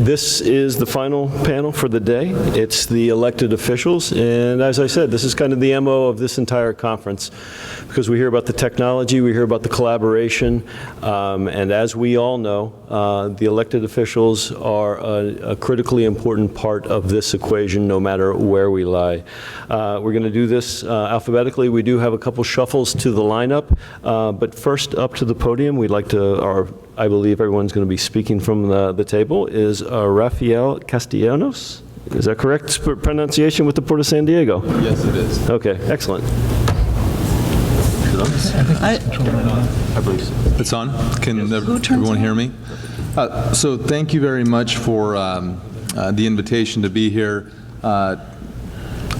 This is the final panel for the day. It's the elected officials, and as I said, this is kind of the MO of this entire conference, because we hear about the technology, we hear about the collaboration, and as we all know, the elected officials are a critically important part of this equation, no matter where we lie. We're going to do this alphabetically. We do have a couple shuffles to the lineup, but first up to the podium, we'd like to, I believe everyone's going to be speaking from the table, is Rafael Castellanos. Is that correct pronunciation with the Port of San Diego? Yes, it is. Okay, excellent. I believe so. It's on? Can everyone hear me? So thank you very much for the invitation to be here.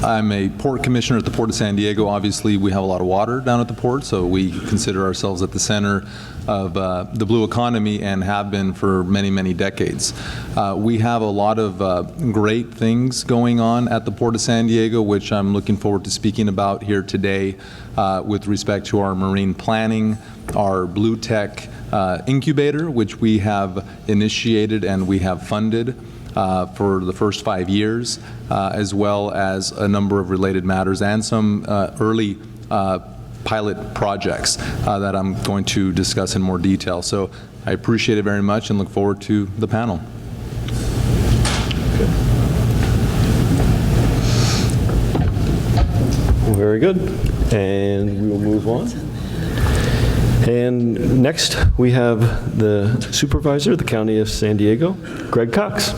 I'm a port commissioner at the Port of San Diego. Obviously, we have a lot of water down at the port, so we consider ourselves at the center of the blue economy and have been for many, many decades. We have a lot of great things going on at the Port of San Diego, which I'm looking forward to speaking about here today with respect to our marine planning, our BlueTech incubator, which we have initiated and we have funded for the first 5 years, as well as a number of related matters and some early pilot projects that I'm going to discuss in more detail. So I appreciate it very much and look forward to the panel. Very good. And we will move on. And next, we have the supervisor of the County of San Diego, Greg Cox.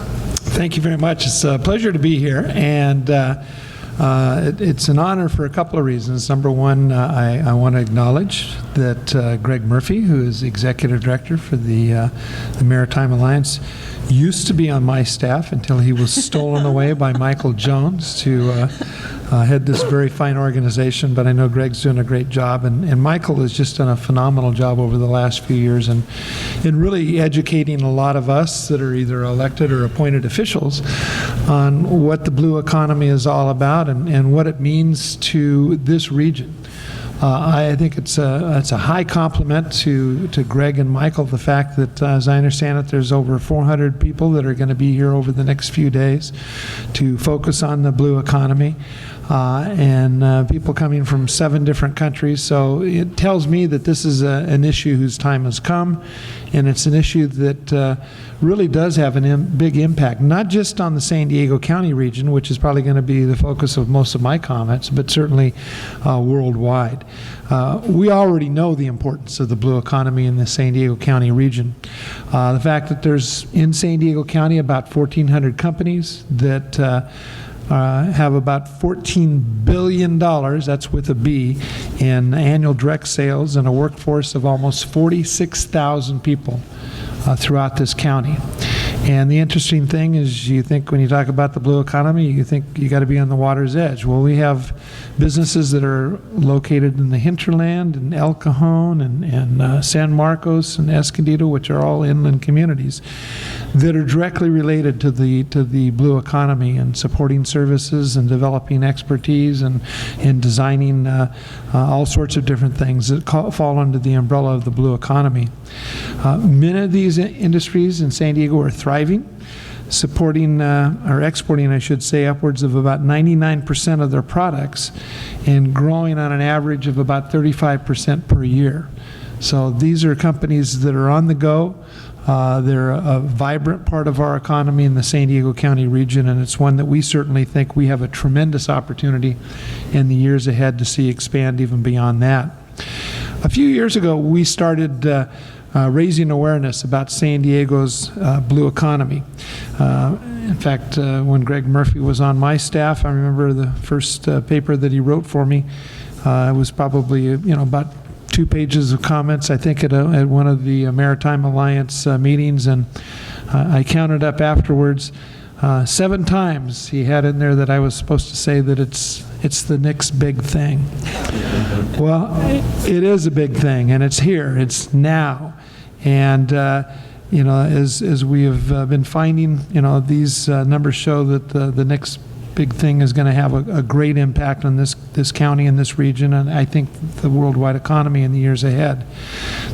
Thank you very much. It's a pleasure to be here, and it's an honor for a couple of reasons. Number one, I want to acknowledge that Greg Murphy, who is Executive Director for the Maritime Alliance, used to be on my staff until he was stolen away by Michael Jones to head this very fine organization. But I know Greg's doing a great job, and Michael has just done a phenomenal job over the last few years in really educating a lot of us that are either elected or appointed officials on what the blue economy is all about and what it means to this region. I think it's a high compliment to Greg and Michael, the fact that, as I understand it, there's over 400 people that are going to be here over the next few days to focus on the blue economy, and people coming from 7 different countries. So it tells me that this is an issue whose time has come, and it's an issue that really does have a big impact, not just on the San Diego County region, which is probably going to be the focus of most of my comments, but certainly worldwide. We already know the importance of the blue economy in the San Diego County region. The fact that there's in San Diego County about 1,400 companies that have about $14 billion, that's with a B, in annual direct sales and a workforce of almost 46,000 people throughout this county. And the interesting thing is, you think when you talk about the blue economy, you think you got to be on the water's edge. Well, we have businesses that are located in the hinterland, and El Cajon, and San Marcos, and Escondido, which are all inland communities, that are directly related to the blue economy and supporting services and developing expertise and designing all sorts of different things that fall under the umbrella of the blue economy. Many of these industries in San Diego are thriving, supporting or exporting, I should say, upwards of about 99% of their products and growing on an average of about 35% per year. So these are companies that are on the go. They're a vibrant part of our economy in the San Diego County region, and it's one that we certainly think we have a tremendous opportunity in the years ahead to see expand even beyond that. A few years ago, we started raising awareness about San Diego's blue economy. In fact, when Greg Murphy was on my staff, I remember the first paper that he wrote for me. It was probably about 2 pages of comments, I think, at one of the Maritime Alliance meetings, and I counted up afterwards 7 times he had in there that I was supposed to say that it's the next big thing. Well, it is a big thing, and it's here, it's now. And as we have been finding, these numbers show that the next big thing is going to have a great impact on this county and this region, and I think the worldwide economy in the years ahead.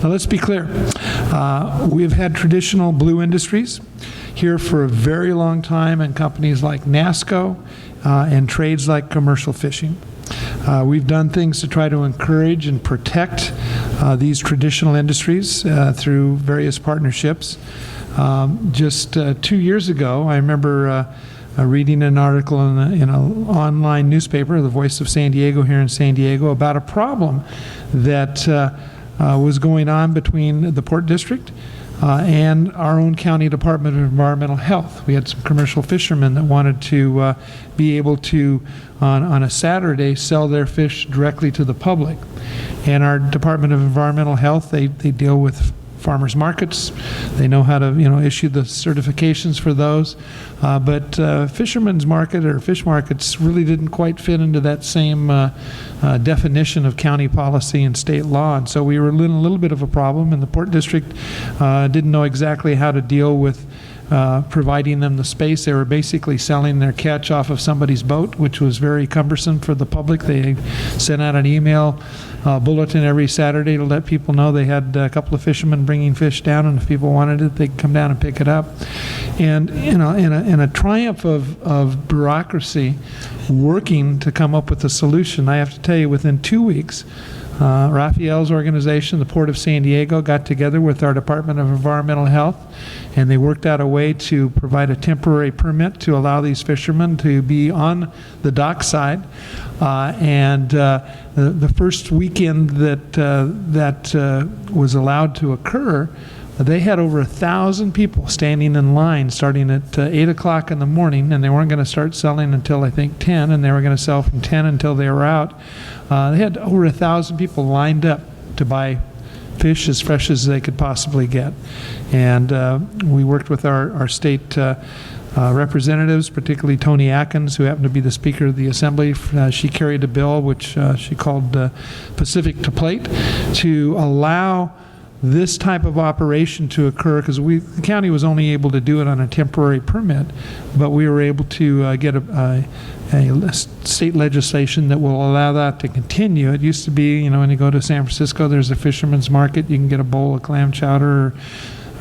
Now let's be clear. We've had traditional blue industries here for a very long time in companies like NASCO and trades like commercial fishing. We've done things to try to encourage and protect these traditional industries through various partnerships. Just 2 years ago, I remember reading an article in an online newspaper, The Voice of San Diego here in San Diego, about a problem that was going on between the Port District and our own county Department of Environmental Health. We had some commercial fishermen that wanted to be able to, on a Saturday, sell their fish directly to the public. And our Department of Environmental Health, they deal with farmers markets. They know how to, issue the certifications for those. But fishermen's market or fish markets really didn't quite fit into that same definition of county policy and state law. And so we were in a little bit of a problem, and the Port District didn't know exactly how to deal with providing them the space. They were basically selling their catch off of somebody's boat, which was very cumbersome for the public. They sent out an email bulletin every Saturday to let people know they had a couple of fishermen bringing fish down, and if people wanted it, they could come down and pick it up. And in a triumph of bureaucracy working to come up with a solution, I have to tell you, within 2 weeks, Raphael's organization, the Port of San Diego, got together with our Department of Environmental Health, and they worked out a way to provide a temporary permit to allow these fishermen to be on the dock side. The first weekend that was allowed to occur, they had over 1,000 people standing in line starting at 8 o'clock in the morning, and they weren't going to start selling until I think 10, and they were going to sell from 10 until they were out. They had over 1,000 people lined up to buy fish as fresh as they could possibly get. And we worked with our state representatives, particularly Tony Atkins, who happened to be the Speaker of the Assembly. She carried a bill which she called Pacific to Plate, to allow this type of operation to occur, because the county was only able to do it on a temporary permit, but we were able to get a state legislation that will allow that to continue. It used to be, when you go to San Francisco, there's a fisherman's market. You can get a bowl of clam chowder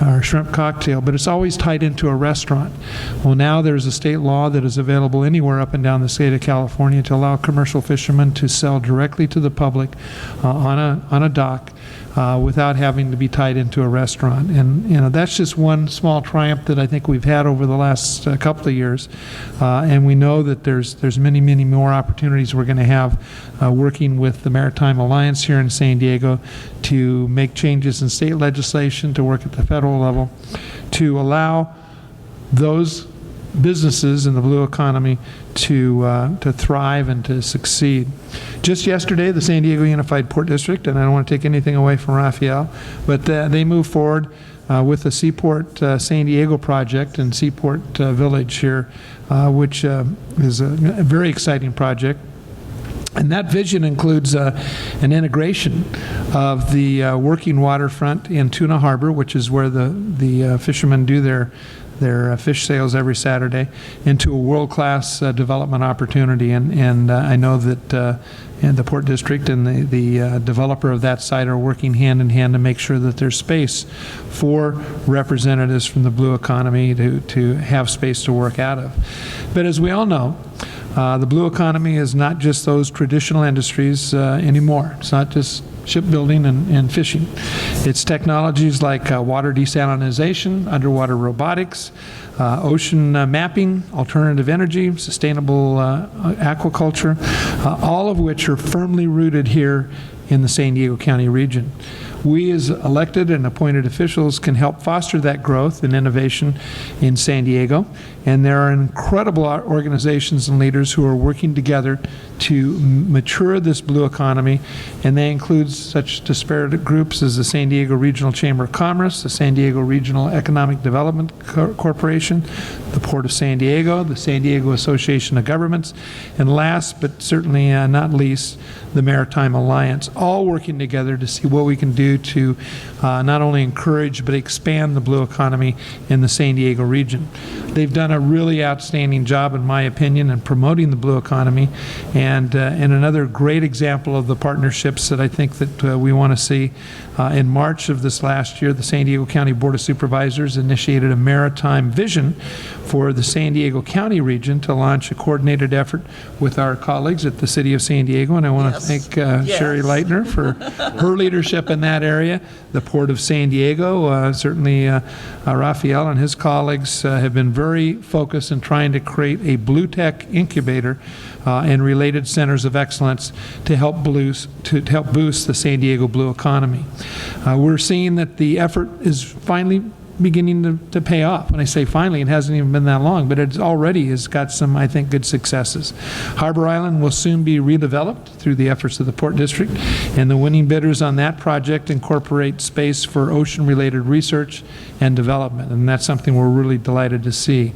or shrimp cocktail, but it's always tied into a restaurant. Well, now there's a state law that is available anywhere up and down the state of California to allow commercial fishermen to sell directly to the public on a dock without having to be tied into a restaurant. And that's just one small triumph that I think we've had over the last couple of years. And we know that there's many, many more opportunities we're going to have working with the Maritime Alliance here in San Diego to make changes in state legislation, to work at the federal level, to allow those businesses in the blue economy to thrive and to succeed. Just yesterday, the San Diego Unified Port District, and I don't want to take anything away from Raphael, but they moved forward with the Seaport San Diego project and Seaport Village here, which is a very exciting project. And that vision includes an integration of the working waterfront in Tuna Harbor, which is where the fishermen do their fish sales every Saturday, into a world-class development opportunity. And I know that the Port District and the developer of that site are working hand in hand to make sure that there's space for representatives from the blue economy to have space to work out of. But as we all know, the blue economy is not just those traditional industries anymore. It's not just shipbuilding and fishing. It's technologies like water desalination, underwater robotics, ocean mapping, alternative energy, sustainable aquaculture, all of which are firmly rooted here in the San Diego County region. We as elected and appointed officials can help foster that growth and innovation in San Diego, and there are incredible organizations and leaders who are working together to mature this blue economy, and they include such disparate groups as the San Diego Regional Chamber of Commerce, the San Diego Regional Economic Development Corporation, the Port of San Diego, the San Diego Association of Governments, and last but certainly not least, the Maritime Alliance, all working together to see what we can do to not only encourage but expand the blue economy in the San Diego region. They've done a really outstanding job, in my opinion, in promoting the blue economy, and another great example of the partnerships that I think that we want to see. In March of this last year, the San Diego County Board of Supervisors initiated a maritime vision for the San Diego County region to launch a coordinated effort with our colleagues at the City of San Diego, and I want to thank Sherry Leitner for her leadership in that area. The Port of San Diego, certainly Raphael and his colleagues have been very focused in trying to create a BlueTech incubator and related centers of excellence to help boost the San Diego blue economy. We're seeing that the effort is finally beginning to pay off. When I say finally, it hasn't even been that long, but it already has got some, I think, good successes. Harbor Island will soon be redeveloped through the efforts of the Port District, and the winning bidders on that project incorporate space for ocean-related research and development, and that's something we're really delighted to see.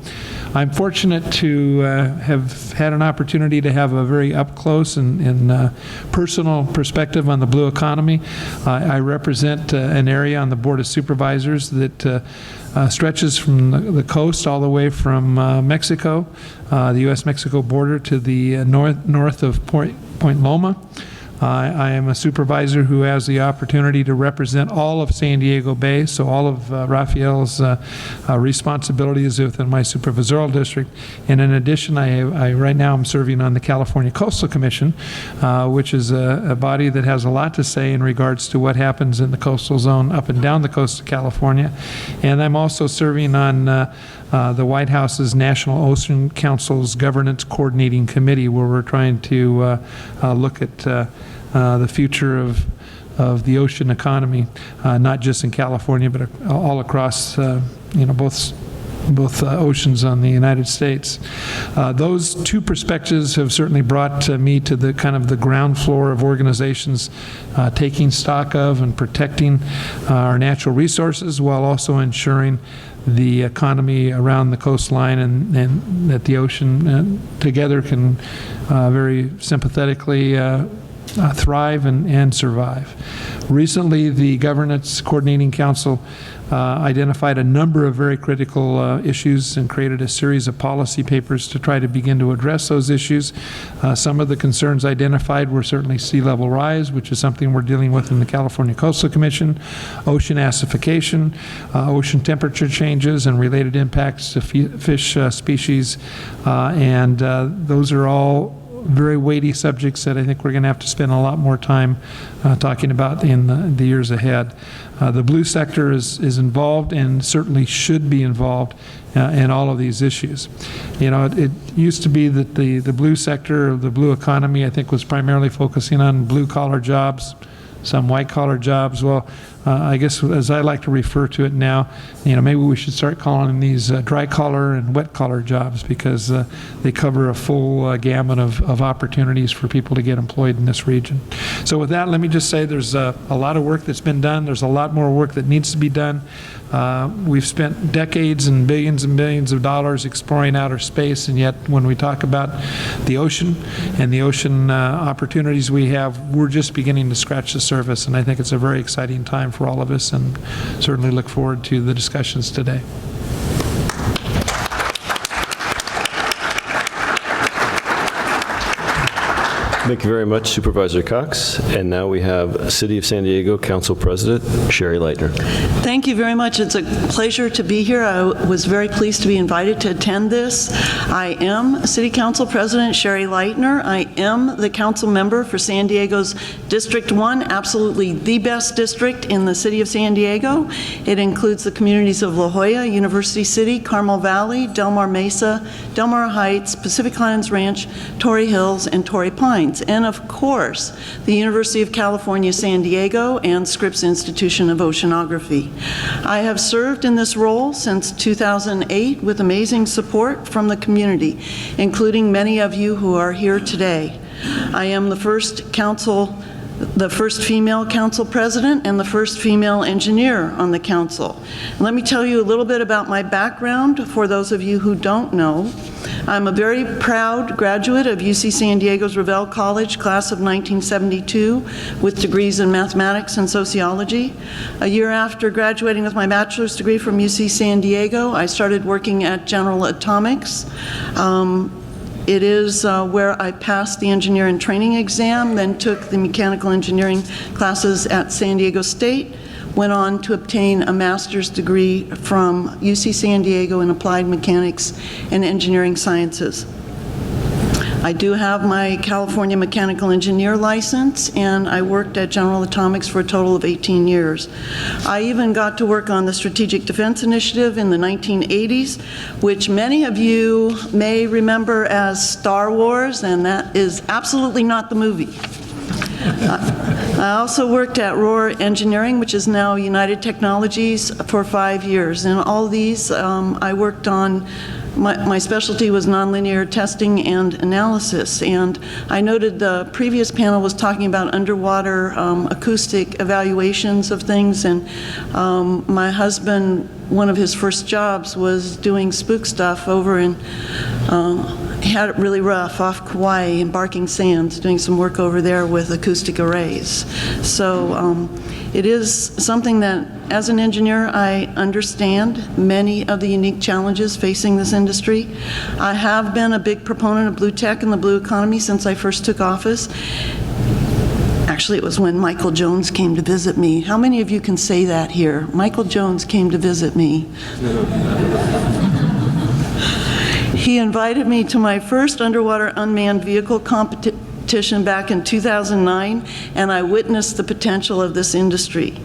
I'm fortunate to have had an opportunity to have a very up-close and personal perspective on the blue economy. I represent an area on the Board of Supervisors that stretches from the coast all the way from Mexico, the U.S.-Mexico border, to the north of Point Loma. I am a supervisor who has the opportunity to represent all of San Diego Bay, so all of Raphael's responsibility is within my supervisorial district. And in addition, I right now I'm serving on the California Coastal Commission, which is a body that has a lot to say in regards to what happens in the coastal zone up and down the coast of California. And I'm also serving on the White House's National Ocean Council's Governance Coordinating Committee, where we're trying to look at the future of the ocean economy, not just in California, but all across, both oceans on the United States. Those two perspectives have certainly brought me to the kind of the ground floor of organizations taking stock of and protecting our natural resources while also ensuring the economy around the coastline and that the ocean together can very sympathetically thrive and survive. Recently, the Governance Coordinating Council identified a number of very critical issues and created a series of policy papers to try to begin to address those issues. Some of the concerns identified were certainly sea level rise, which is something we're dealing with in the California Coastal Commission, ocean acidification, ocean temperature changes and related impacts to fish species, and those are all very weighty subjects that I think we're going to have to spend a lot more time talking about in the years ahead. The blue sector is involved and certainly should be involved in all of these issues. It used to be that the blue sector, the blue economy, I think was primarily focusing on blue-collar jobs, some white-collar jobs. Well, I guess as I like to refer to it now, maybe we should start calling these dry-collar and wet-collar jobs, because they cover a full gamut of opportunities for people to get employed in this region. So with that, let me just say there's a lot of work that's been done. There's a lot more work that needs to be done. We've spent decades and billions of dollars exploring outer space, and yet when we talk about the ocean and the ocean opportunities we have, we're just beginning to scratch the surface, and I think it's a very exciting time for all of us, and certainly look forward to the discussions today. Thank you very much, Supervisor Cox. And now we have City of San Diego Council President Sherry Leitner. Thank you very much. It's a pleasure to be here. I was very pleased to be invited to attend this. I am City Council President Sherry Leitner. I am the council member for San Diego's District 1, absolutely the best district in the city of San Diego. It includes the communities of La Jolla, University City, Carmel Valley, Del Mar Mesa, Del Mar Heights, Pacific Highlands Ranch, Torrey Hills, and Torrey Pines. And of course, the University of California, San Diego, and Scripps Institution of Oceanography. I have served in this role since 2008 with amazing support from the community, including many of you who are here today. I am the first council the first female council president, and the first female engineer on the council. Let me tell you a little bit about my background for those of you who don't know. I'm a very proud graduate of UC San Diego's Revelle College, class of 1972, with degrees in mathematics and sociology. A year after graduating with my bachelor's degree from UC San Diego, I started working at General Atomics. It is where I passed the engineer and training exam, then took the mechanical engineering classes at San Diego State, went on to obtain a master's degree from UC San Diego in applied mechanics and engineering sciences. I do have my California mechanical engineer license, and I worked at General Atomics for a total of 18 years. I even got to work on the Strategic Defense Initiative in the 1980s, which many of you may remember as Star Wars, and that is absolutely not the movie. I also worked at Rohr Engineering, which is now United Technologies, for 5 years. And all these I worked on. My specialty was nonlinear testing and analysis, and I noted the previous panel was talking about underwater acoustic evaluations of things, and my husband, one of his first jobs was doing spook stuff over in, he had it really rough off Kauai in Barking Sands, doing some work over there with acoustic arrays. So it is something that, as an engineer, I understand many of the unique challenges facing this industry. I have been a big proponent of BlueTech and the blue economy since I first took office. Actually, it was when Michael Jones came to visit me. How many of you can say that here? Michael Jones came to visit me. He invited me to my first underwater unmanned vehicle competition back in 2009, and I witnessed the potential of this industry.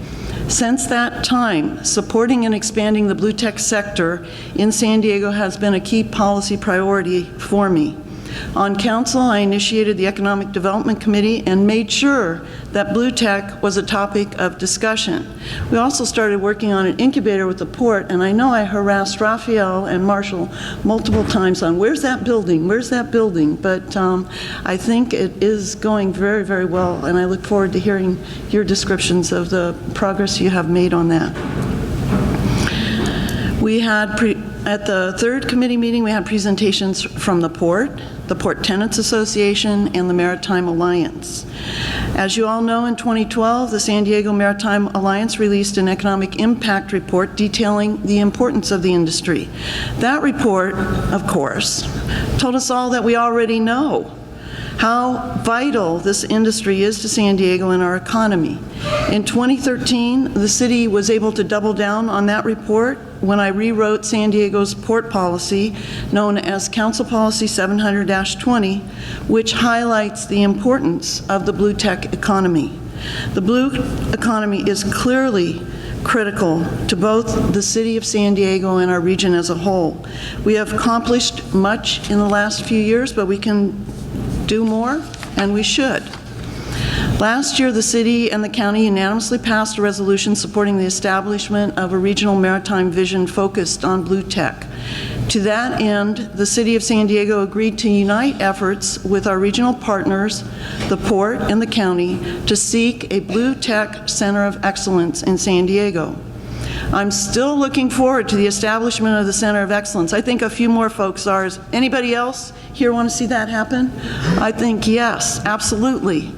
Since that time, supporting and expanding the BlueTech sector in San Diego has been a key policy priority for me. On council, I initiated the Economic Development Committee and made sure that BlueTech was a topic of discussion. We also started working on an incubator with the port, and I know I harassed Raphael and Marshall multiple times on where's that building, but I think it is going very, very well, and I look forward to hearing your descriptions of the progress you have made on that. We had, at the third committee meeting, we had presentations from the Port Tenants Association, and the Maritime Alliance. As you all know, in 2012, the San Diego Maritime Alliance released an economic impact report detailing the importance of the industry. That report, of course, told us all that we already know, how vital this industry is to San Diego and our economy. In 2013, the city was able to double down on that report when I rewrote San Diego's port policy, known as Council Policy 700-20, which highlights the importance of the BlueTech economy. The blue economy is clearly critical to both the city of San Diego and our region as a whole. We have accomplished much in the last few years, but we can do more, and we should. Last year, the city and the county unanimously passed a resolution supporting the establishment of a regional maritime vision focused on BlueTech. To that end, the city of San Diego agreed to unite efforts with our regional partners, the port and the county, to seek a BlueTech Center of Excellence in San Diego. I'm still looking forward to the establishment of the Center of Excellence. I think a few more folks are. Is anybody else here want to see that happen? I think yes, absolutely.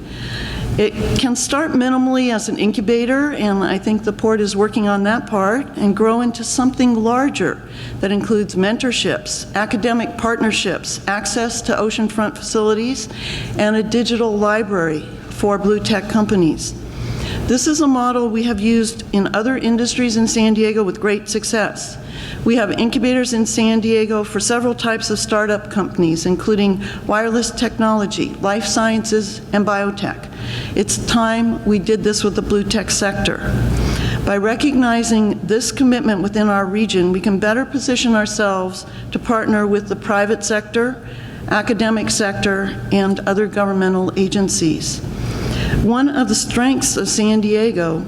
It can start minimally as an incubator, and I think the port is working on that part, and grow into something larger that includes mentorships, academic partnerships, access to oceanfront facilities, and a digital library for BlueTech companies. This is a model we have used in other industries in San Diego with great success. We have incubators in San Diego for several types of startup companies, including wireless technology, life sciences, and biotech. It's time we did this with the BlueTech sector. By recognizing this commitment within our region, we can better position ourselves to partner with the private sector, academic sector, and other governmental agencies. One of the strengths of San Diego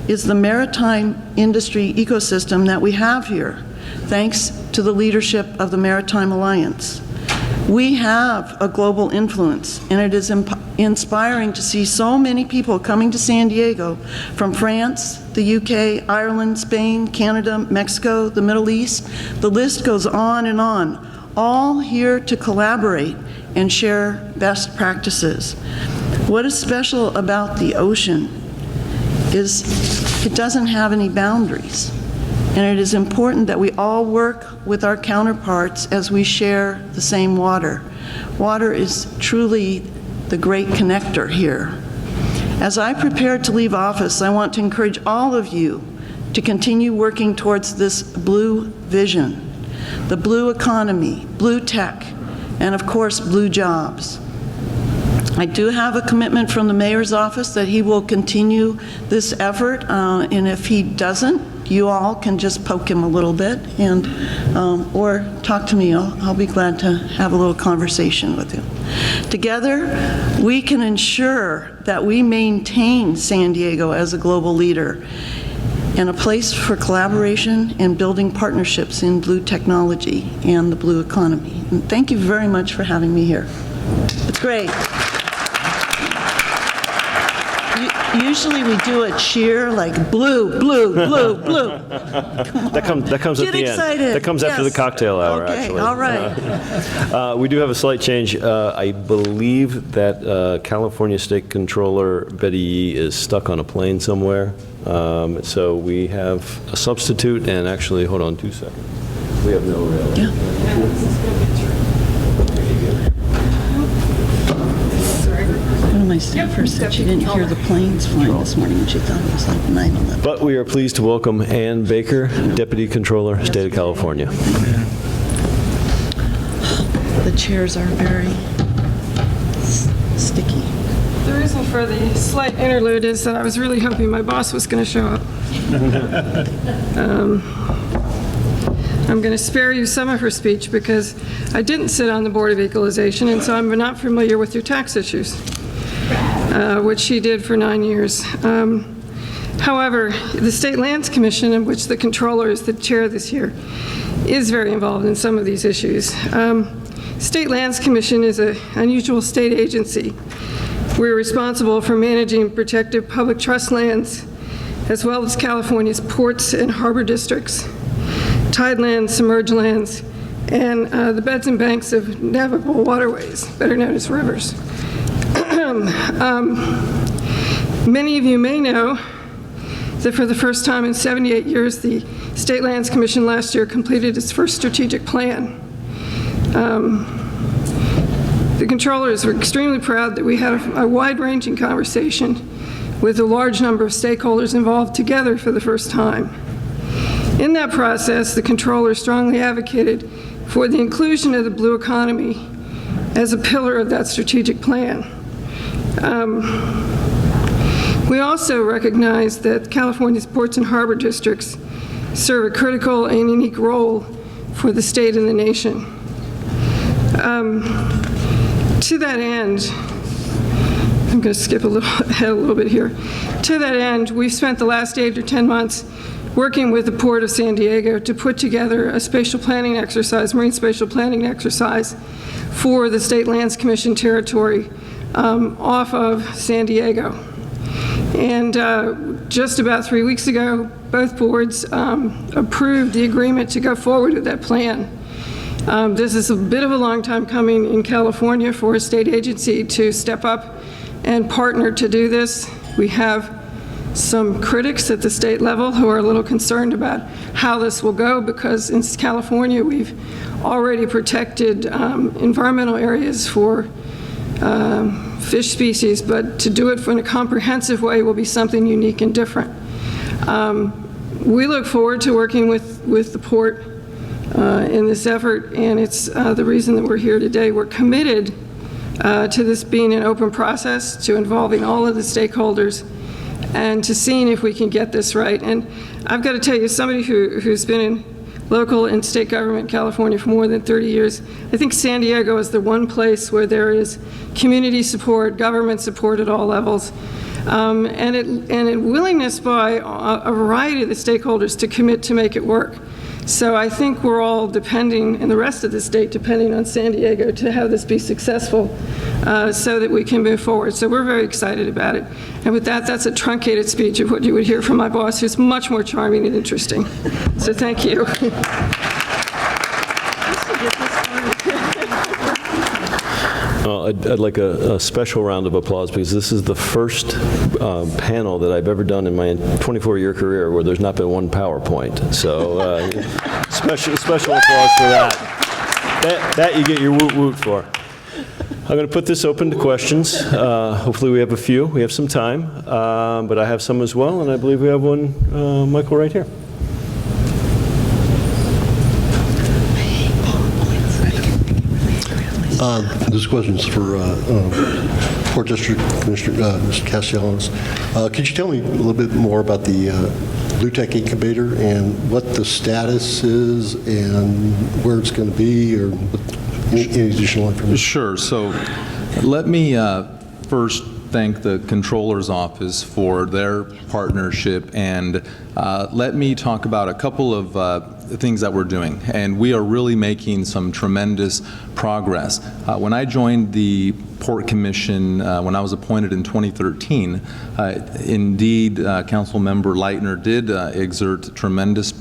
is the maritime industry ecosystem that we have here, thanks to the leadership of the Maritime Alliance. We have a global influence, and it is inspiring to see so many people coming to San Diego from France, the UK, Ireland, Spain, Canada, Mexico, the Middle East. The list goes on, all here to collaborate and share best practices. What is special about the ocean is it doesn't have any boundaries. And it is important that we all work with our counterparts as we share the same water. Water is truly the great connector here. As I prepare to leave office, I want to encourage all of you to continue working towards this blue vision, the blue economy, blue tech, and of course, blue jobs. I do have a commitment from the mayor's office that he will continue this effort, and if he doesn't, you all can just poke him a little bit and or talk to me. I'll be glad to have a little conversation with you. Together, we can ensure that we maintain San Diego as a global leader and a place for collaboration and building partnerships in blue technology and the blue economy. And thank you very much for having me here. It's great. Usually we do a cheer like blue, blue, blue, blue. That comes at Get the excited. end. That comes after the Yes. cocktail hour, Okay, actually. all right. We do have a slight change. I believe that California State Controller Betty Yee is stuck on a plane somewhere. So we have a substitute, and actually, hold on 2 seconds. We have no real. Yeah. One of my staffers said she didn't hear the planes flying this morning, and she thought it was like 9/11. But we are pleased to welcome Ann Baker, Deputy Controller, State of California. The chairs are very sticky. The reason for the slight interlude is that I was really hoping my boss was going to show up. I'm going to spare you some of her speech because I didn't sit on the Board of Equalization, and so I'm not familiar with your tax issues, which she did for 9 years. However, the State Lands Commission, in which the Controller is the chair this year, is very involved in some of these issues. State Lands Commission is an unusual state agency. We're responsible for managing protected public trust lands, as well as California's ports and harbor districts, tidelands, submerged lands, and the beds and banks of navigable waterways, better known as rivers. Many of you may know that for the first time in 78 years, the State Lands Commission last year completed its first strategic plan. The controllers were extremely proud that we had a wide-ranging conversation with a large number of stakeholders involved together for the first time. In that process, the controller strongly advocated for the inclusion of the blue economy as a pillar of that strategic plan. We also recognize that California's ports and harbor districts serve a critical and unique role for the state and the nation. To that end, I'm going to skip ahead a little bit here. To that end, we've spent the last 8 or 10 months working with the Port of San Diego to put together a spatial planning exercise, marine spatial planning exercise for the State Lands Commission territory off of San Diego. And just about 3 weeks ago, both boards approved the agreement to go forward with that plan. This is a bit of a long time coming in California for a state agency to step up and partner to do this. We have some critics at the state level who are a little concerned about how this will go, because in California we've already protected environmental areas for fish species, but to do it in a comprehensive way will be something unique and different. We look forward to working with the port in this effort, and it's the reason that we're here today. We're committed to this being an open process, to involving all of the stakeholders, and to seeing if we can get this right. And I've got to tell you, somebody who's been in local and state government in California for more than 30 years, I think San Diego is the one place where there is community support, government support at all levels, and willingness by a variety of the stakeholders to commit to make it work. So I think we're all depending, and the rest of the state depending on San Diego to have this be successful so that we can move forward. So we're very excited about it. And with that, that's a truncated speech of what you would hear from my boss, who's much more charming and interesting. So thank you. Well, I'd like a special round of applause because this is the first panel that I've ever done in my 24-year career where there's not been one PowerPoint. So special applause for that. That you get your woot woot for. I'm going to put this open to questions. Hopefully we have a few. We have some time, but I have some as well, and I believe we have one, Michael, right here. This question is for Port District Commissioner Mr. Castellanos. Could you tell me a little bit more about the BlueTech incubator and what the status is and where it's going to be, or any additional information? Sure. So let me first thank the Controller's Office for their partnership, and let me talk about a couple of things that we're doing. And we are really making some tremendous progress. When I joined the Port Commission, when I was appointed in 2013, indeed, Council Member Leitner did exert tremendous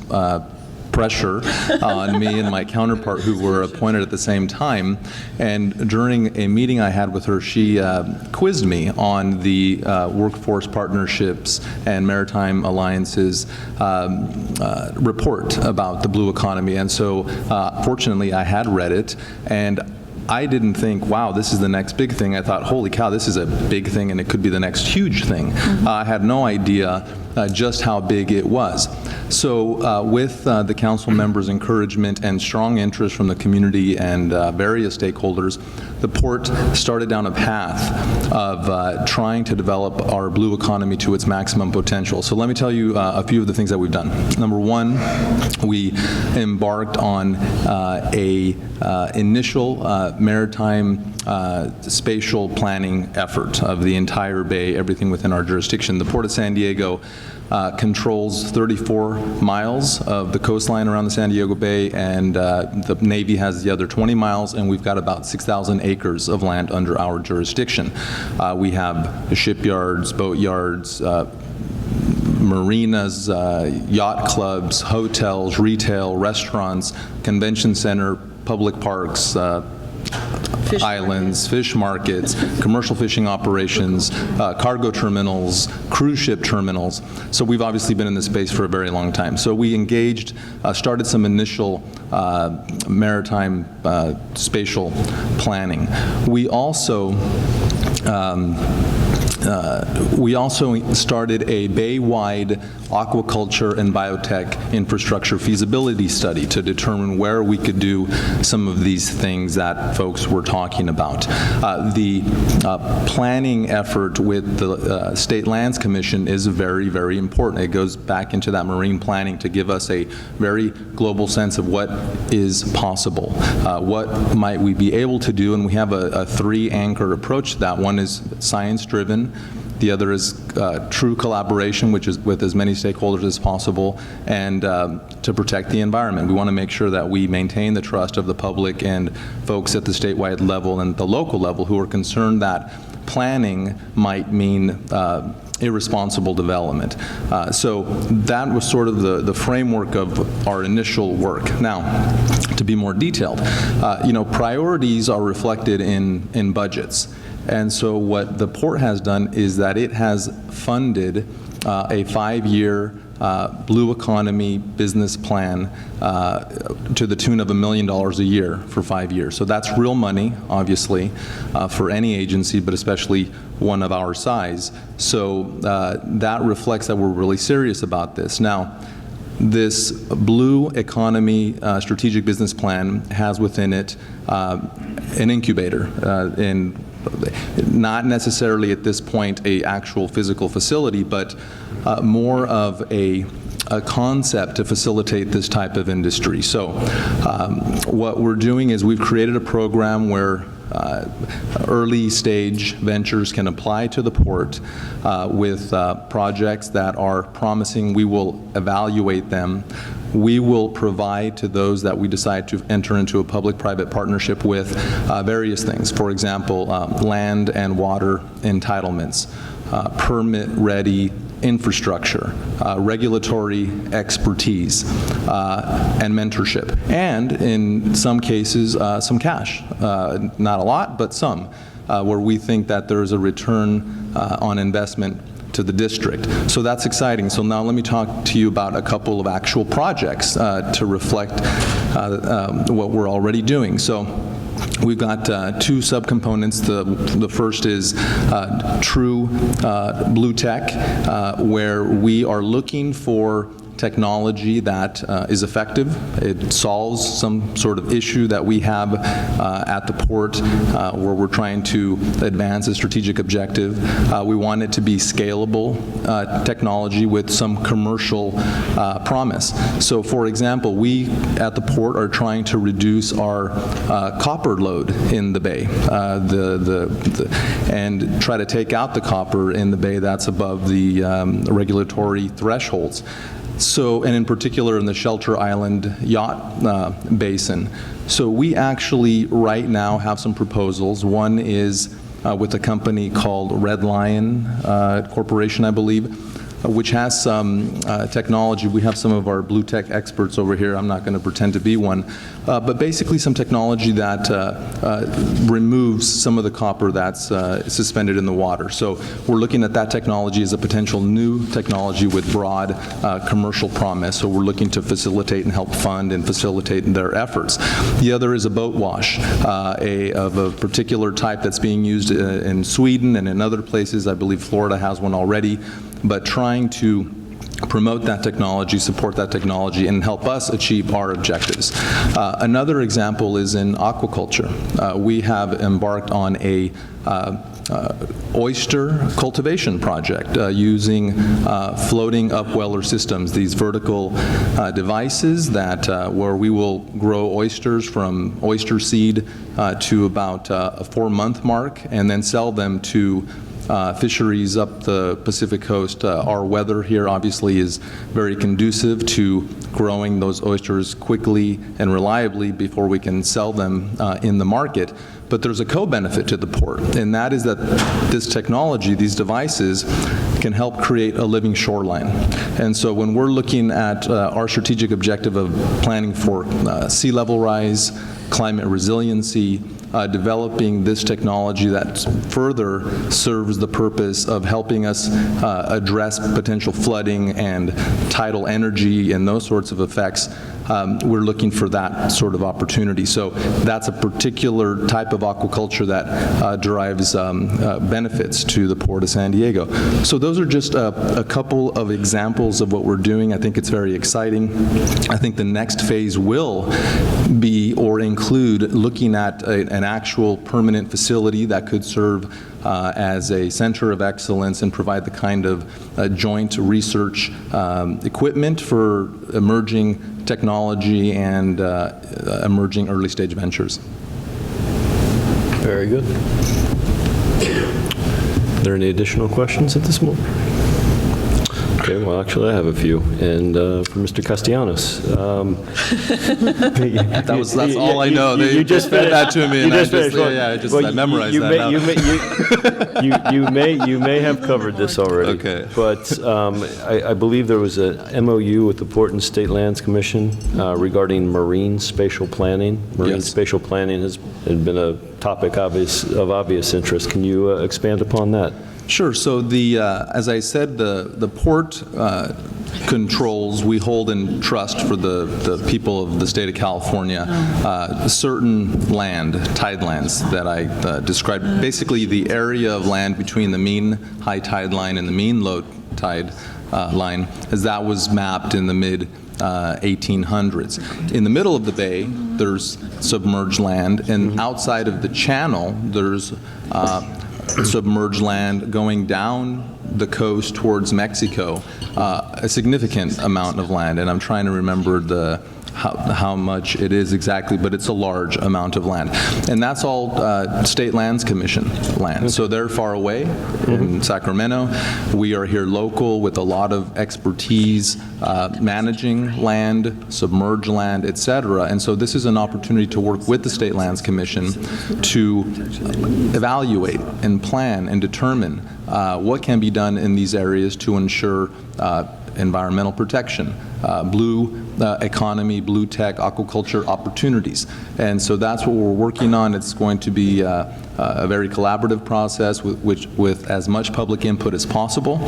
pressure on me and my counterpart who were appointed at the same time. And during a meeting I had with her, she quizzed me on the Workforce Partnerships and Maritime Alliances report about the blue economy. And so fortunately I had read it, and I didn't think, wow, this is the next big thing. I thought, holy cow, this is a big thing and it could be the next huge thing. I had no idea just how big it was. So with the council members' encouragement and strong interest from the community and various stakeholders, the port started down a path of trying to develop our blue economy to its maximum potential. So let me tell you a few of the things that we've done. Number one, we embarked on a initial maritime spatial planning effort of the entire bay, everything within our jurisdiction. The Port of San Diego controls 34 miles of the coastline around the San Diego Bay, and the Navy has the other 20 miles, and we've got about 6,000 acres of land under our jurisdiction. We have shipyards, boat yards, marinas, yacht clubs, hotels, retail, restaurants, convention center, public parks, islands, fish markets, commercial fishing operations, cargo terminals, cruise ship terminals. So we've obviously been in this space for a very long time. So we engaged, started some initial maritime spatial planning. We also started a bay-wide aquaculture and biotech infrastructure feasibility study to determine where we could do some of these things that folks were talking about. The planning effort with the State Lands Commission is very, very important. It goes back into that marine planning to give us a very global sense of what is possible. What might we be able to do? And we have a three-anchor approach to that. One is science-driven. The other is true collaboration, which is with as many stakeholders as possible, and to protect the environment. We want to make sure that we maintain the trust of the public and folks at the statewide level and the local level who are concerned that planning might mean irresponsible development. So that was sort of the framework of our initial work. Now, to be more detailed, priorities are reflected in budgets. And so what the port has done is that it has funded a 5-year blue economy business plan to the tune of $1 million a year for 5 years. So that's real money, obviously, for any agency, but especially one of our size. So that reflects that we're really serious about this. Now, this blue economy strategic business plan has within it an incubator, and not necessarily at this point a actual physical facility, but more of a concept to facilitate this type of industry. So what we're doing is we've created a program where early stage ventures can apply to the port with projects that are promising. We will evaluate them. we will provide to those that we decide to enter into a public-private partnership with various things. For example, land and water entitlements, permit-ready infrastructure, regulatory expertise, and mentorship, and in some cases, some cash. Not a lot, but some, where we think that there is a return on investment to the district. So that's exciting. So now let me talk to you about a couple of actual projects to reflect what we're already doing. So we've got two subcomponents. The first is true BlueTech, where we are looking for technology that is effective. It solves some sort of issue that we have at the port where we're trying to advance a strategic objective. We want it to be scalable technology with some commercial promise. So for example, we at the port are trying to reduce our copper load in the bay and try to take out the copper in the bay that's above the regulatory thresholds. So, and in particular in the Shelter Island yacht basin. So we actually right now have some proposals. One is with a company called Red Lion Corporation, I believe, which has some technology. We have some of our BlueTech experts over here. I'm not going to pretend to be one. But basically some technology that removes some of the copper that's suspended in the water. So we're looking at that technology as a potential new technology with broad commercial promise. So we're looking to facilitate and help fund and facilitate their efforts. The other is a boat wash of a particular type that's being used in Sweden and in other places. I believe Florida has one already. But trying to promote that technology, support that technology, and help us achieve our objectives. Another example is in aquaculture. We have embarked on a oyster cultivation project using floating upweller systems, these vertical devices that where we will grow oysters from oyster seed to about a 4-month mark and then sell them to fisheries up the Pacific coast. Our weather here obviously is very conducive to growing those oysters quickly and reliably before we can sell them in the market. But there's a co-benefit to the port, and that is that this technology, these devices, can help create a living shoreline. And so when we're looking at our strategic objective of planning for sea level rise, climate resiliency, developing this technology that further serves the purpose of helping us address potential flooding and tidal energy and those sorts of effects, we're looking for that sort of opportunity. So that's a particular type of aquaculture that derives benefits to the Port of San Diego. So those are just a couple of examples of what we're doing. I think it's very exciting. I think the next phase will be or include looking at an actual permanent facility that could serve as a center of excellence and provide the kind of joint research equipment for emerging technology and emerging early stage ventures. Very good. Are there any additional questions at this moment? Okay, well, actually, I have a few. And for Mr. Castellanos. That's all I know. You just fed finished that to me, and I Well, memorized that. You may have covered this already. Okay. But I believe there was a MOU with the Port and State Lands Commission regarding marine spatial planning. Marine Yes. spatial planning has been a topic of obvious interest. Can you expand upon that? Sure. So as I said, the port controls, we hold in trust for the people of the state of California, certain land, tidelands that I described. Basically, the area of land between the mean high tide line and the mean low tide line, as that was mapped in the mid 1800s. In the middle of the bay, there's submerged land, and outside of the channel, there's submerged land going down the coast towards Mexico, a significant amount of land, and I'm trying to remember the how much it is exactly, but it's a large amount of land. And that's all State Lands Commission land. So they're far away in Sacramento. We are here local with a lot of expertise managing land, submerged land, et cetera. And so this is an opportunity to work with the State Lands Commission to evaluate and plan and determine what can be done in these areas to ensure environmental protection, blue economy, blue tech, aquaculture opportunities. And so that's what we're working on. It's going to be a very collaborative process with as much public input as possible,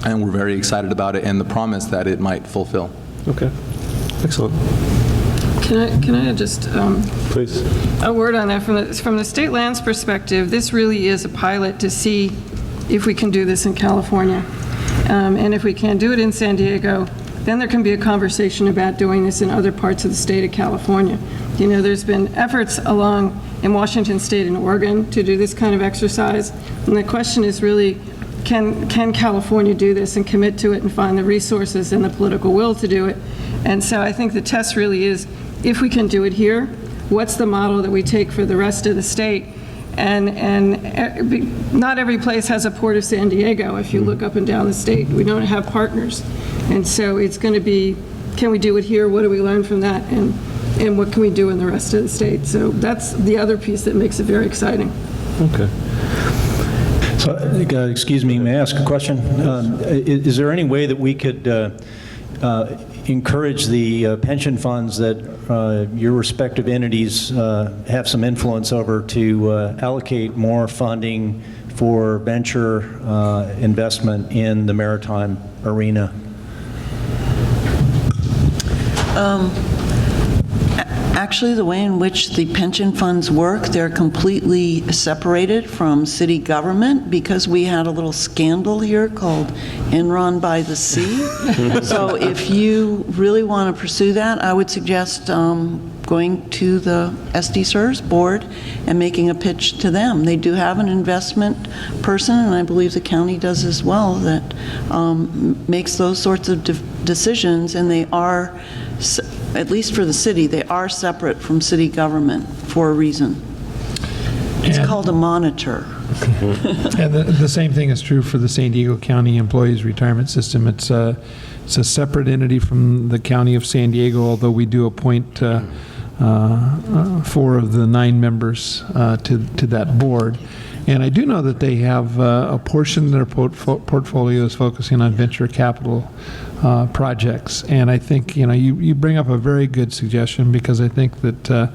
and we're very excited about it and the promise that it might fulfill. Okay, excellent. Can I just Please. a word on that from the state lands perspective? This really is a pilot to see if we can do this in California, and if we can't do it in San Diego, then there can be a conversation about doing this in other parts of the state of California. You know, there's been efforts along in Washington State and Oregon to do this kind of exercise, and the question is really, can California do this and commit to it and find the resources and the political will to do it? And so I think the test really is, if we can do it here, what's the model that we take for the rest of the state? And not every place has a Port of San Diego. If you look up and down the state, we don't have partners. And so it's going to be, can we do it here? What do we learn from that? And what can we do in the rest of the state? So that's the other piece that makes it very exciting. Okay. So, excuse me, may I ask a question? Is there any way that we could encourage the pension funds that your respective entities have some influence over to allocate more funding for venture investment in the maritime arena? Actually, the way in which the pension funds work, they're completely separated from city government because we had a little scandal here called Enron by the Sea. So if you really want to pursue that, I would suggest going to the SD-SERS board and making a pitch to them. They do have an investment person, and I believe the county does as well, that makes those sorts of decisions, and they are, at least for the city, they are separate from city government for a reason. It's called a monitor. And the same thing is true for the San Diego County Employees Retirement System. It's a separate entity from the County of San Diego, although we do appoint 4 of the 9 members to that board. And I do know that they have a portion of their portfolio is focusing on venture capital projects. And I think, you know, you bring up a very good suggestion, because I think that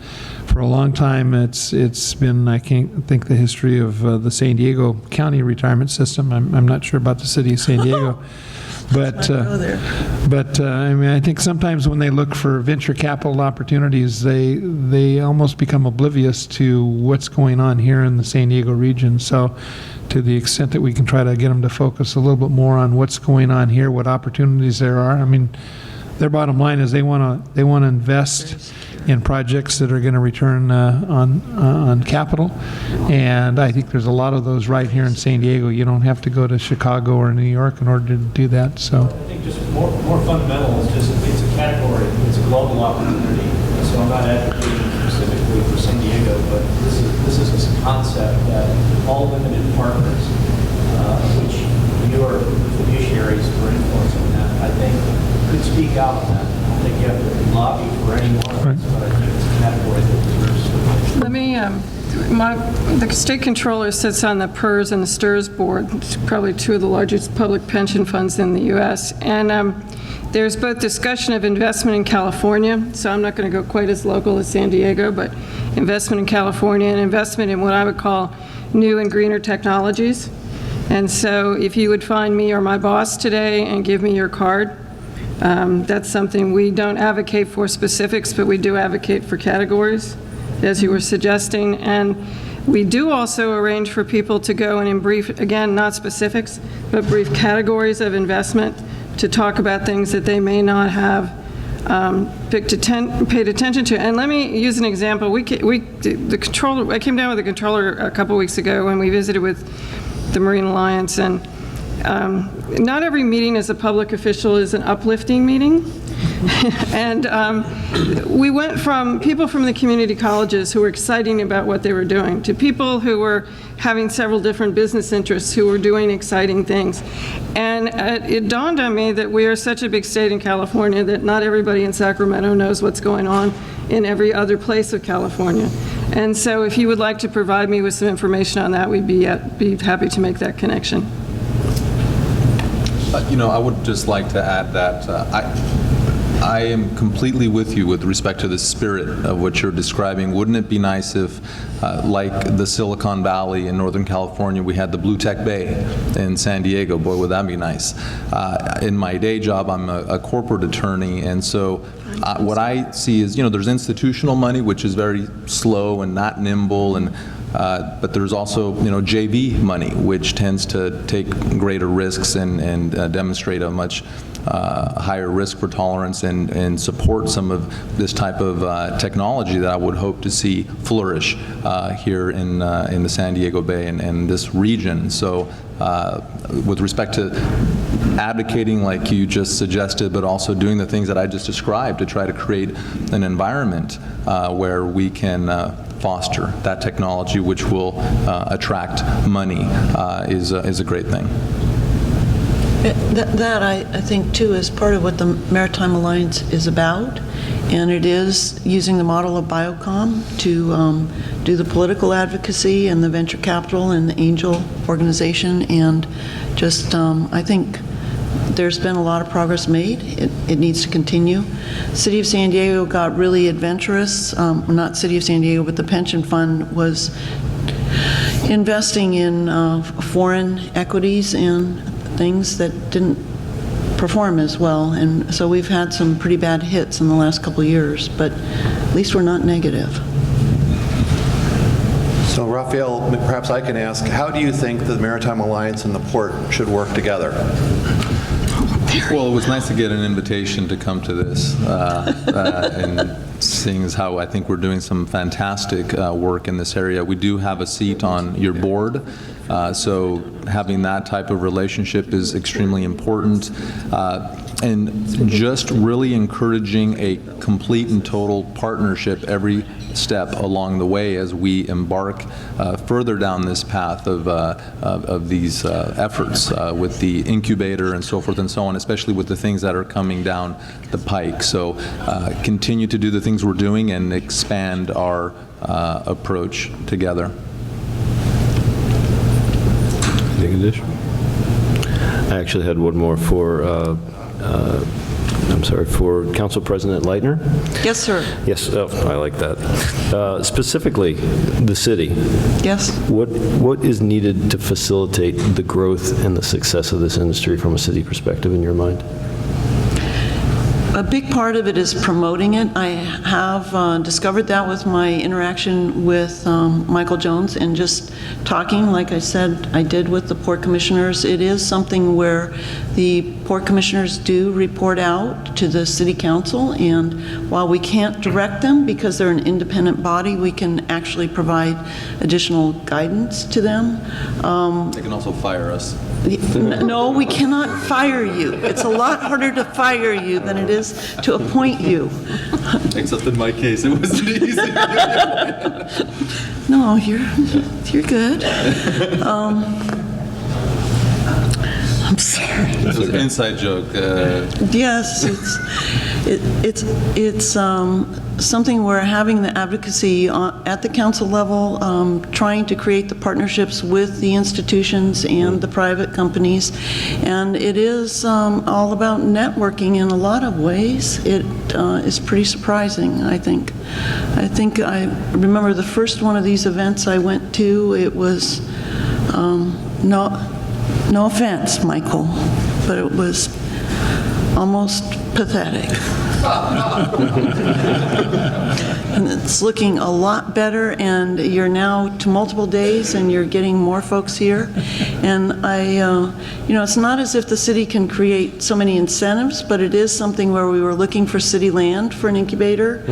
for a long time it's been, I can't think the history of the San Diego County retirement system. I'm not sure about the city of San Diego. But I mean, I think sometimes when they look for venture capital opportunities, they almost become oblivious to what's going on here in the San Diego region. So to the extent that we can try to get them to focus a little bit more on what's going on here, what opportunities there are. I mean, their bottom line is they want to invest in projects that are going to return on capital, and I think there's a lot of those right here in San Diego. You don't have to go to Chicago or New York in order to do that. So I think just more fundamental is just it's a category, it's a global opportunity. So I'm not advocating specifically for San Diego, but this is a concept that all limited partners, which you are fiduciaries for influencing that, I think could speak out on that. I don't think you have to lobby for any one of us, but I think it's a category that deserves. Let me, the state controller sits on the PERS and the STIRS board. It's probably 2 of the largest public pension funds in the U.S. And there's both discussion of investment in California, so I'm not going to go quite as local as San Diego, but investment in California and investment in what I would call new and greener technologies. And so if you would find me or my boss today and give me your card, that's something we don't advocate for specifics, but we do advocate for categories, as you were suggesting. And we do also arrange for people to go and in brief, again, not specifics, but brief categories of investment to talk about things that they may not have paid attention to. And let me use an example. I came down with the controller a couple weeks ago when we visited with the Marine Alliance, and not every meeting as a public official is an uplifting meeting. And we went from people from the community colleges who were exciting about what they were doing to people who were having several different business interests who were doing exciting things. And it dawned on me that we are such a big state in California that not everybody in Sacramento knows what's going on in every other place of California. And so if you would like to provide me with some information on that, we'd be happy to make that connection. I would just like to add that I am completely with you with respect to the spirit of what you're describing. Wouldn't it be nice if, like the Silicon Valley in Northern California, we had the BlueTech Bay in San Diego? Boy, would that be nice. In my day job, I'm a corporate attorney, and so what I see is, there's institutional money, which is very slow and not nimble, and but there's also, JV money, which tends to take greater risks and demonstrate a much higher risk for tolerance and support some of this type of technology that I would hope to see flourish here in the San Diego Bay and this region. So with respect to advocating like you just suggested, but also doing the things that I just described to try to create an environment where we can foster that technology which will attract money is a great thing. That I think, too, is part of what the Maritime Alliance is about, and it is using the model of Biocom to do the political advocacy and the venture capital and the angel organization, and just, I think there's been a lot of progress made. It needs to continue. City of San Diego got really adventurous, not City of San Diego, but the pension fund was investing in foreign equities and things that didn't perform as well, and so we've had some pretty bad hits in the last couple of years, but at least we're not negative. So Raphael, perhaps I can ask, how do you think the Maritime Alliance and the port should work together? Well, it was nice to get an invitation to come to this, and seeing as how I think we're doing some fantastic work in this area. We do have a seat on your board, so having that type of relationship is extremely important. And just really encouraging a complete and total partnership every step along the way as we embark further down this path of these efforts with the incubator and so forth and so on, especially with the things that are coming down the pike. So continue to do the things we're doing and expand our approach together. Anything additional? I actually had one more for for Council President Leitner. Yes, sir. Yes, I like that. Specifically, the city. Yes. What is needed to facilitate the growth and the success of this industry from a city perspective in your mind? A big part of it is promoting it. I have discovered that with my interaction with Michael Jones and just talking, like I said, I did with the port commissioners. It is something where the port commissioners do report out to the city council, and while we can't direct them because they're an independent body, we can actually provide additional guidance to them. They can also fire us. No, we cannot fire you. It's a lot harder to fire you than it is to appoint you. Except in my case, it wasn't easy. No, you're good. I'm sorry. It was an inside joke. Yes, it's something where having the advocacy at the council level, trying to create the partnerships with the institutions and the private companies, and it is all about networking in a lot of ways. It is pretty surprising, I think. I remember the first one of these events I went to, it was, no offense, Michael, but it was almost pathetic. And it's looking a lot better, and you're now to multiple days, and you're getting more folks here. And it's not as if the city can create so many incentives, but it is something where we were looking for city land for an incubator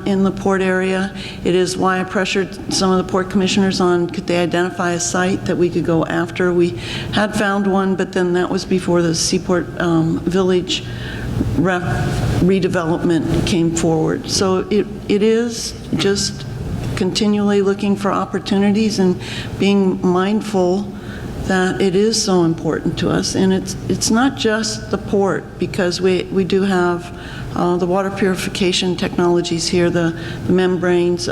in the port area. It is why I pressured some of the port commissioners on, could they identify a site that we could go after. We had found one, but then that was before the Seaport Village redevelopment came forward. So it is just continually looking for opportunities and being mindful that it is so important to us. And it's not just the port, because we do have the water purification technologies here, the membranes,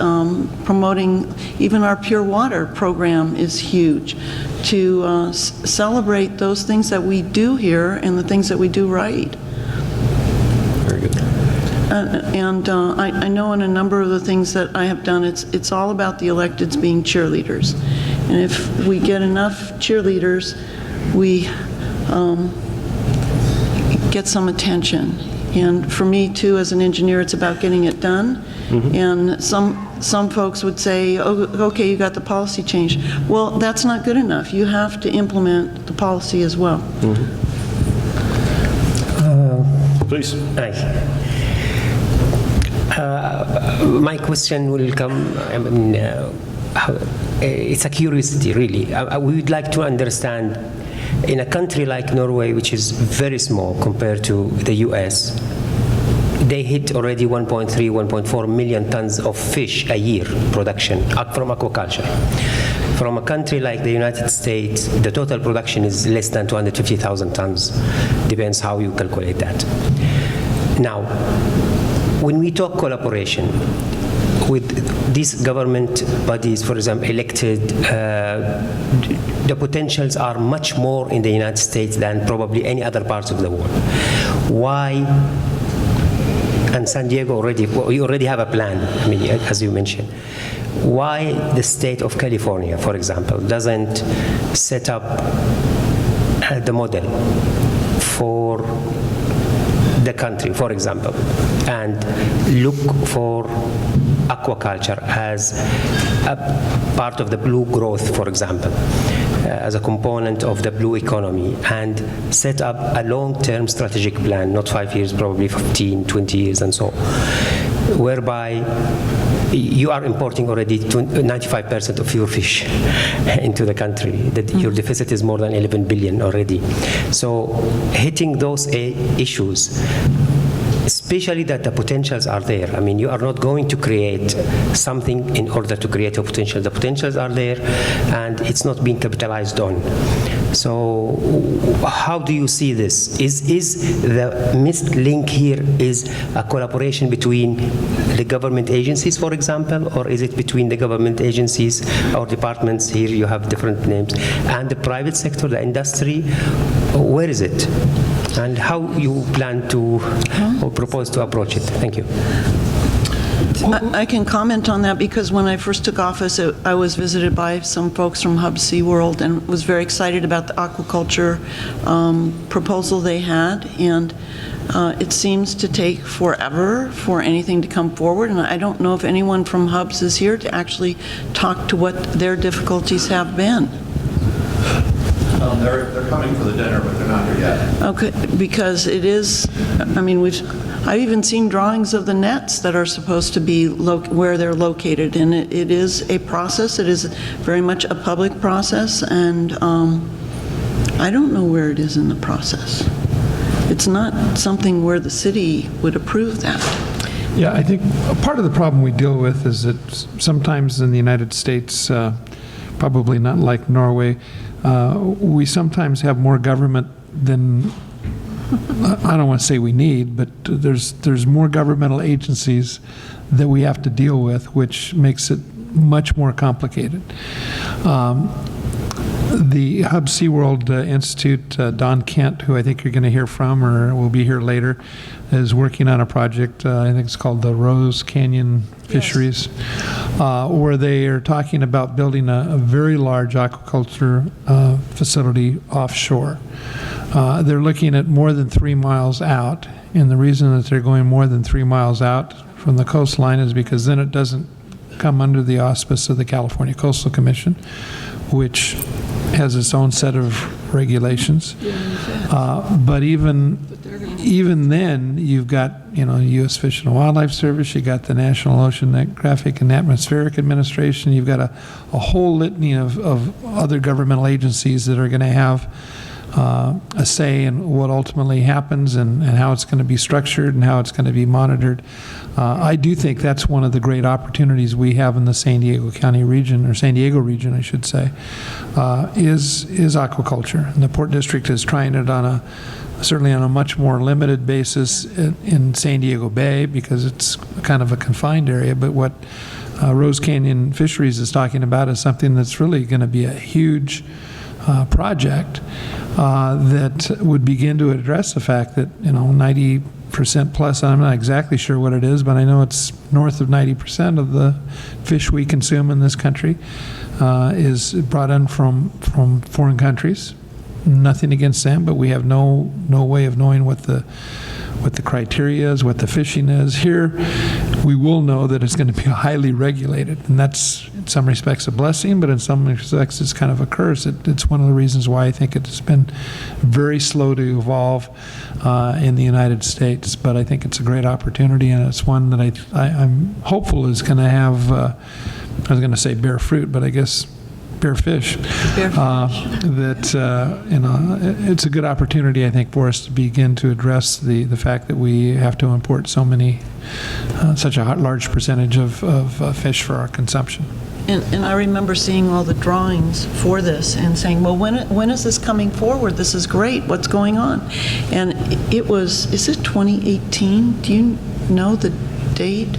promoting even our pure water program is huge to celebrate those things that we do here and the things that we do right. Very good. And I know in a number of the things that I have done, it's all about the electeds being cheerleaders. And if we get enough cheerleaders, we get some attention. And for me, too, as an engineer, it's about getting it done. And some folks would say, oh, okay, you got the policy change. Well, that's not good enough. You have to implement the policy as well. Please. Hi. My question will come, it's a curiosity, really. We would like to understand, in a country like Norway, which is very small compared to the US, they hit already 1.3, 1.4 million tons of fish a year production from aquaculture. From a country like the United States, the total production is less than 250,000 tons. Depends how you calculate that. Now, when we talk collaboration with these government bodies, for example, elected, the potentials are much more in the United States than probably any other parts of the world. Why? And San Diego we already have a plan, I mean, as you mentioned. Why the state of California, for example, doesn't set up the model for the country, for example, and look for aquaculture as a part of the blue growth, for example, as a component of the blue economy, and set up a long-term strategic plan, not 5 years, probably 15, 20 years, and so on, whereby you are importing already 95% of your fish into the country. Your deficit is more than 11 billion already. So hitting those issues, especially that the potentials are there. I mean, you are not going to create something in order to create a potential. The potentials are there, and it's not being capitalized on. So how do you see this? Is the missed link here is a collaboration between the government agencies, for example, or is it between the government agencies or departments, here you have different names, and the private sector, the industry? Where is it? And how you plan to or propose to approach it? Thank you. I can comment on that because when I first took office, I was visited by some folks from Hub SeaWorld and was very excited about the aquaculture proposal they had. And it seems to take forever for anything to come forward. And I don't know if anyone from Hubs is here to actually talk to what their difficulties have been. They're coming for the dinner, but they're not here yet. Okay, because it is, I mean, I've even seen drawings of the nets that are supposed to be where they're located, and it is a process. It is very much a public process, and I don't know where it is in the process. It's not something where the city would approve that. Yeah, I think part of the problem we deal with is that sometimes in the United States, probably not like Norway, we sometimes have more government than, I don't want to say we need, but there's more governmental agencies that we have to deal with, which makes it much more complicated. The Hub SeaWorld Institute, Don Kent, who I think you're going to hear from or will be here later, is working on a project, I think it's called the Rose Canyon Fisheries, where they are talking about building a very large aquaculture facility offshore. They're looking at more than 3 miles out, and the reason that they're going more than 3 miles out from the coastline is because then it doesn't come under the auspice of the California Coastal Commission, which has its own set of regulations. But even then, you've got, U.S. Fish and Wildlife Service, you've got the National Oceanographic and Atmospheric Administration, you've got a whole litany of other governmental agencies that are going to have a say in what ultimately happens and how it's going to be structured and how it's going to be monitored. I do think that's one of the great opportunities we have in the San Diego County region, or San Diego region, I should say, is aquaculture. And the Port District is trying it certainly on a much more limited basis in San Diego Bay because it's kind of a confined area. But what Rose Canyon Fisheries is talking about is something that's really going to be a huge project that would begin to address the fact that 90% plus, I'm not exactly sure what it is, but I know it's north of 90% of the fish we consume in this country is brought in from foreign countries. Nothing against them, but we have no way of knowing what the criteria is, what the fishing is. Here, we will know that it's going to be highly regulated, and that's in some respects a blessing, but in some respects it's kind of a curse. It's one of the reasons why I think it's been very slow to evolve in the United States, but I think it's a great opportunity, and it's one that I'm hopeful is going to have, I was going to say bear fruit, but I guess bear fish. It's a good opportunity, I think, for us to begin to address the fact that we have to import such a large percentage of fish for our consumption. And I remember seeing all the drawings for this and saying, well, when is this coming forward? This is great. What's going on? And is it 2018? Do you know the date?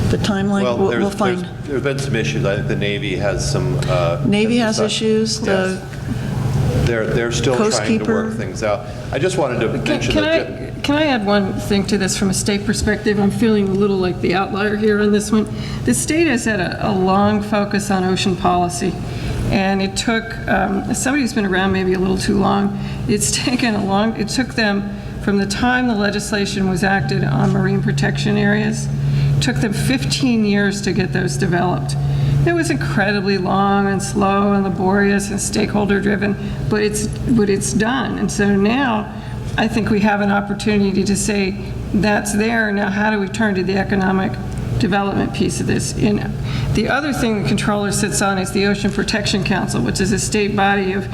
The timeline? Well, we'll find. There's been some issues. I think the Navy has some. Navy has issues. Yes. They're still trying to work things out. I just wanted to mention that. Can I add one thing to this from a state perspective? I'm feeling a little like the outlier here on this one. The state has had a long focus on ocean policy, and it took somebody who's been around maybe a little too long. It took them from the time the legislation was acted on marine protection areas. Took them 15 years to get those developed. It was incredibly long and slow and laborious and stakeholder driven, but it's done. And so now I think we have an opportunity to say that's there. Now how do we turn to the economic development piece of this? And the other thing the controller sits on is the Ocean Protection Council, which is a state body of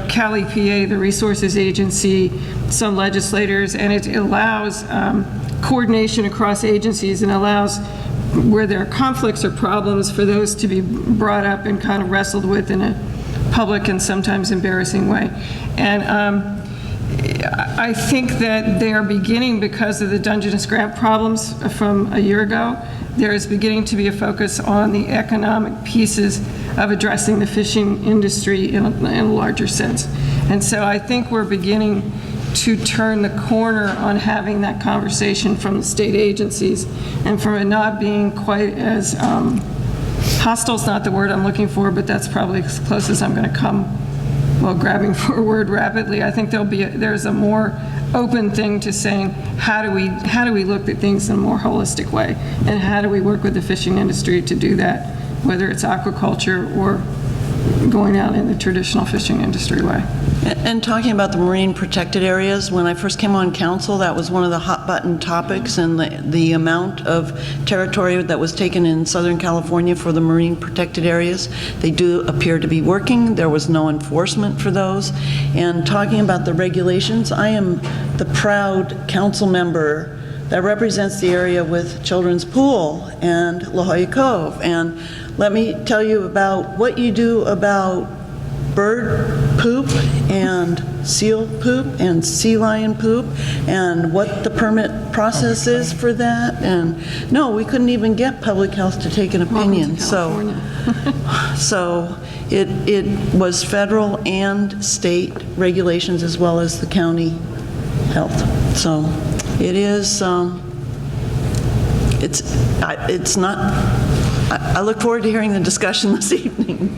Cali, PA, the resources agency, some legislators, and it allows coordination across agencies and allows where there are conflicts or problems for those to be brought up and kind of wrestled with in a public and sometimes embarrassing way. And I think that they are beginning, because of the Dungeness grant problems from a year ago, there is beginning to be a focus on the economic pieces of addressing the fishing industry in a larger sense. And so I think we're beginning to turn the corner on having that conversation from the state agencies and from it not being quite as hostile is not the word I'm looking for, but that's probably as close as I'm going to come while grabbing for a word rapidly. I think there's a more open thing to saying how do we look at things in a more holistic way, and how do we work with the fishing industry to do that, whether it's aquaculture or going out in the traditional fishing industry way. And talking about the marine protected areas, when I first came on council, that was one of the hot button topics, and the amount of territory that was taken in Southern California for the marine protected areas, they do appear to be working. There was no enforcement for those. And talking about the regulations, I am the proud council member that represents the area with Children's Pool and La Jolla Cove. And let me tell you about what you do about bird poop and seal poop and sea lion poop and what the permit process is for that. And no, we couldn't even get public health to take an opinion. So it was federal and state regulations as well as the county health. So it is, it's not, I look forward to hearing the discussion this evening.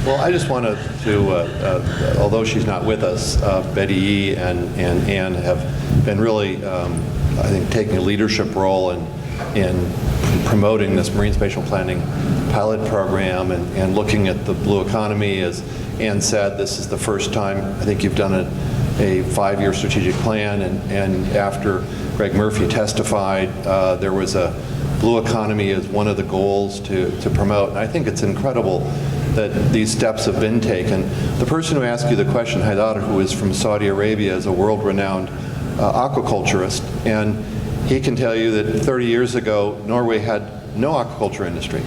Well, I just wanted to, although she's not with us, Betty Yee and Ann have been really, I think, taking a leadership role in promoting this marine spatial planning pilot program and looking at the blue economy. As Ann said, this is the first time I think you've done a 5-year strategic plan, and after Greg Murphy testified, there was a blue economy as one of the goals to promote. And I think it's incredible that these steps have been taken. The person who asked you the question, Haidar, who is from Saudi Arabia, is a world-renowned aquaculturist, and he can tell you that 30 years ago, Norway had no aquaculture industry.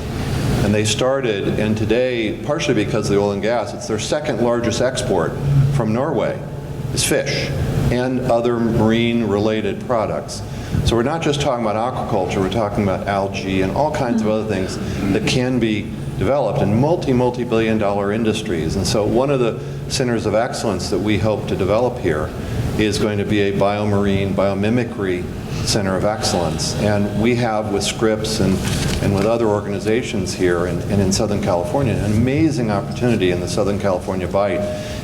And they started, and today, partially because of the oil and gas, it's their second largest export from Norway is fish and other marine-related products. So we're not just talking about aquaculture, we're talking about algae and all kinds of other things that can be developed in multi-billion dollar industries. And so one of the centers of excellence that we hope to develop here is going to be a biomarine, biomimicry center of excellence. And we have with Scripps and with other organizations here and in Southern California, an amazing opportunity in the Southern California Bight.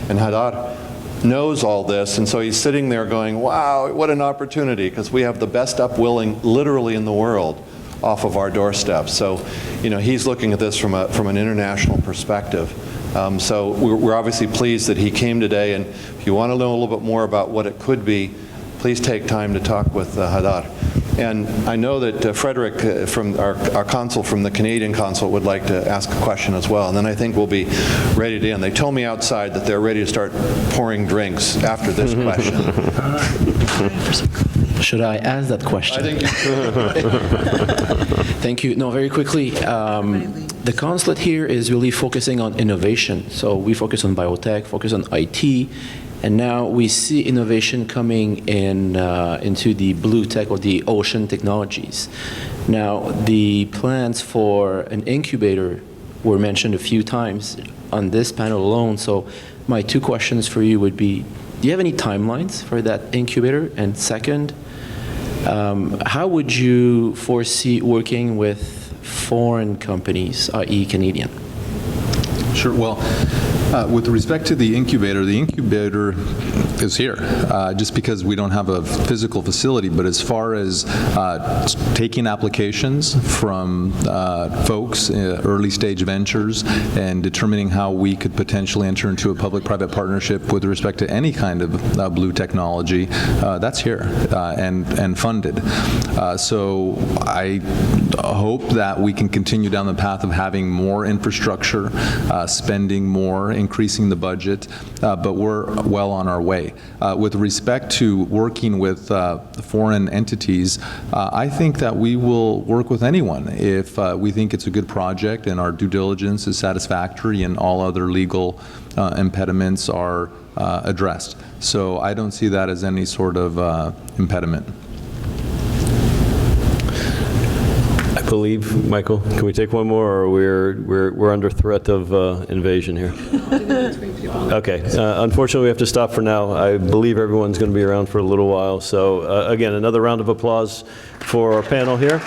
And Haidar knows all this, and so he's sitting there going, wow, what an opportunity, because we have the best upwelling literally in the world off of our doorstep. So, you know, he's looking at this from an international perspective. So we're obviously pleased that he came today, and if you want to know a little bit more about what it could be, please take time to talk with Haidar. And I know that Frederick, from our consul from the Canadian consulate, would like to ask a question as well. And then I think we'll be ready to end. They told me outside that they're ready to start pouring drinks after this question. Should I ask that question? I think you should. Thank you. No, very quickly. The consulate here is really focusing on innovation. So we focus on biotech, focus on IT, and now we see innovation coming in into the BlueTech or the ocean technologies. Now, the plans for an incubator were mentioned a few times on this panel alone. So my two questions for you would be, do you have any timelines for that incubator? And second, how would you foresee working with foreign companies, i.e. Canadian? Sure. Well, with respect to the incubator is here, just because we don't have a physical facility. But as far as taking applications from folks, early stage ventures, and determining how we could potentially enter into a public-private partnership with respect to any kind of blue technology, that's here and funded. So I hope that we can continue down the path of having more infrastructure, spending more, increasing the budget, but we're well on our way. With respect to working with foreign entities, I think that we will work with anyone if we think it's a good project and our due diligence is satisfactory and all other legal impediments are addressed. So I don't see that as any sort of impediment. I believe, Michael, can we take one more, or we're under threat of invasion here? Okay. Unfortunately, we have to stop for now. I believe everyone's going to be around for a little while. So again, another round of applause for our panel here.